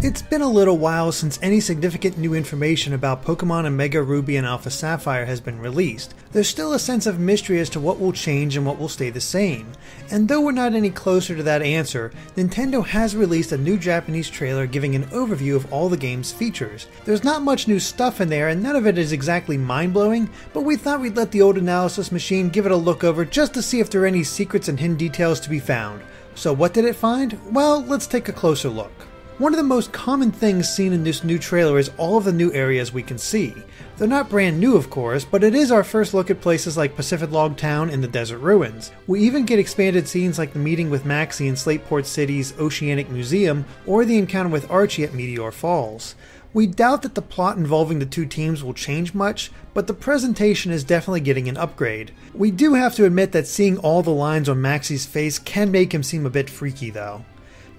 It's been a little while since any significant new information about Pokemon Omega Ruby and Alpha Sapphire has been released. There's still a sense of mystery as to what will change and what will stay the same. And though we're not any closer to that answer, Nintendo has released a new Japanese trailer giving an overview of all the game's features. There's not much new stuff in there and none of it is exactly mind-blowing, but we thought we'd let the old analysis machine give it a look over just to see if there are any secrets and hidden details to be found. So what did it find? Well, let's take a closer look. One of the most common things seen in this new trailer is all of the new areas we can see. They're not brand new of course, but it is our first look at places like Pacific Log Town and the Desert Ruins. We even get expanded scenes like the meeting with Maxie in Slateport City's Oceanic Museum, or the encounter with Archie at Meteor Falls. We doubt that the plot involving the two teams will change much, but the presentation is definitely getting an upgrade. We do have to admit that seeing all the lines on Maxie's face can make him seem a bit freaky though.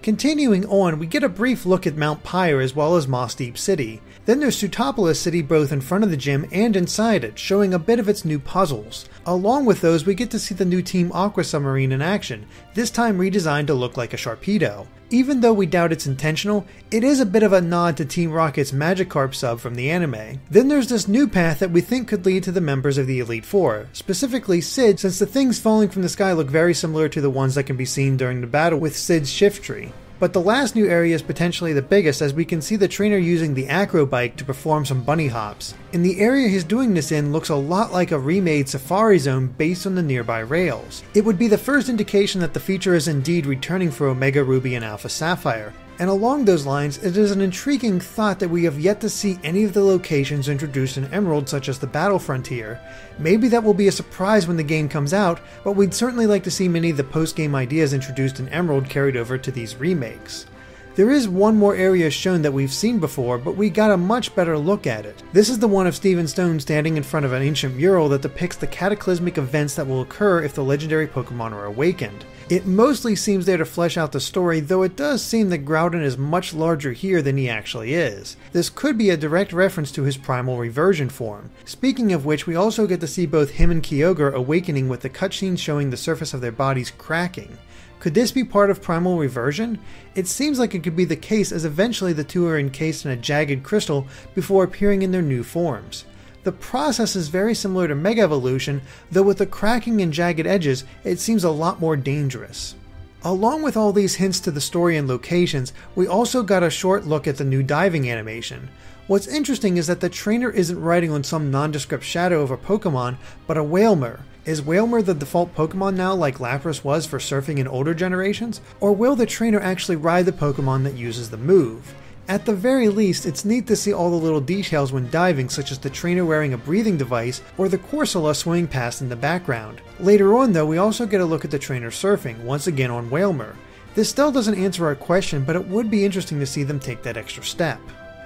Continuing on, we get a brief look at Mount Pyre as well as Moss Deep City. Then there's Sootopolis City both in front of the gym and inside it, showing a bit of its new puzzles. Along with those, we get to see the new Team Aqua submarine in action, this time redesigned to look like a Sharpedo. Even though we doubt it's intentional, it is a bit of a nod to Team Rocket's Magikarp sub from the anime. Then there's this new path that we think could lead to the members of the Elite Four, specifically Sid, since the things falling from the sky look very similar to the ones that can be seen during the battle with Sid's Shift Tree. But the last new area is potentially the biggest, as we can see the trainer using the acro bike to perform some bunny hops. And the area he's doing this in looks a lot like a remade Safari Zone based on the nearby rails. It would be the first indication that the feature is indeed returning for Omega Ruby and Alpha Sapphire. And along those lines, it is an intriguing thought that we have yet to see any of the locations introduced in Emerald, such as the Battle Frontier. Maybe that will be a surprise when the game comes out, but we'd certainly like to see many of the post-game ideas introduced in Emerald carried over to these remakes. There is one more area shown that we've seen before, but we got a much better look at it. This is the one of Steven Stone standing in front of an ancient mural that depicts the cataclysmic events that will occur if the legendary Pokemon are awakened. It mostly seems there to flesh out the story, though it does seem that Groudon is much larger here than he actually is. This could be a direct reference to his Primal Reversion form. Speaking of which, we also get to see both him and Kyogre awakening with the cutscenes showing the surface of their bodies cracking. Could this be part of Primal Reversion? It seems like it could be the case, as eventually the two are encased in a jagged crystal before appearing in their new forms. The process is very similar to Mega Evolution, though with the cracking and jagged edges, it seems a lot more dangerous. Along with all these hints to the story and locations, we also got a short look at the new diving animation. What's interesting is that the trainer isn't riding on some nondescript shadow of a Pokemon, but a Wailmer. Is Wailmer the default Pokemon now, like Lapras was for surfing in older generations? Or will the trainer actually ride the Pokemon that uses the move? At the very least, it's neat to see all the little details when diving, such as the trainer wearing a breathing device or the Corsola swimming past in the background. Later on though, we also get a look at the trainer surfing, once again on Wailmer. This still doesn't answer our question, but it would be interesting to see them take that extra step.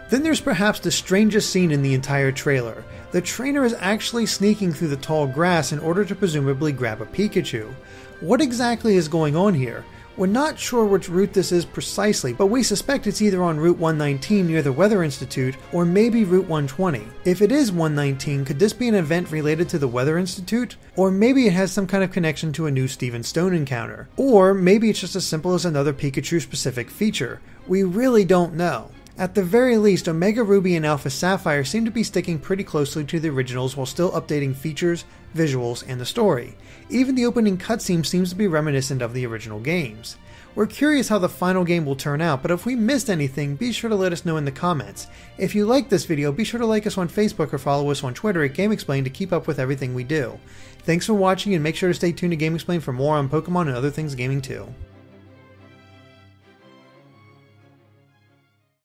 Then there's perhaps the strangest scene in the entire trailer. The trainer is actually sneaking through the tall grass in order to presumably grab a Pikachu. What exactly is going on here? We're not sure which route this is precisely, but we suspect it's either on Route 119 near the Weather Institute, or maybe Route 120. If it is 119, could this be an event related to the Weather Institute? Or maybe it has some kind of connection to a new Steven Stone encounter. Or maybe it's just as simple as another Pikachu-specific feature. We really don't know. At the very least, Omega Ruby and Alpha Sapphire seem to be sticking pretty closely to the originals while still updating features, visuals, and the story. Even the opening cutscene seems to be reminiscent of the original games. We're curious how the final game will turn out, but if we missed anything, be sure to let us know in the comments. If you liked this video, be sure to like us on Facebook or follow us on Twitter at GameXplain to keep up with everything we do. Thanks for watching, and make sure to stay tuned to GameXplain for more on Pokemon and other things gaming too.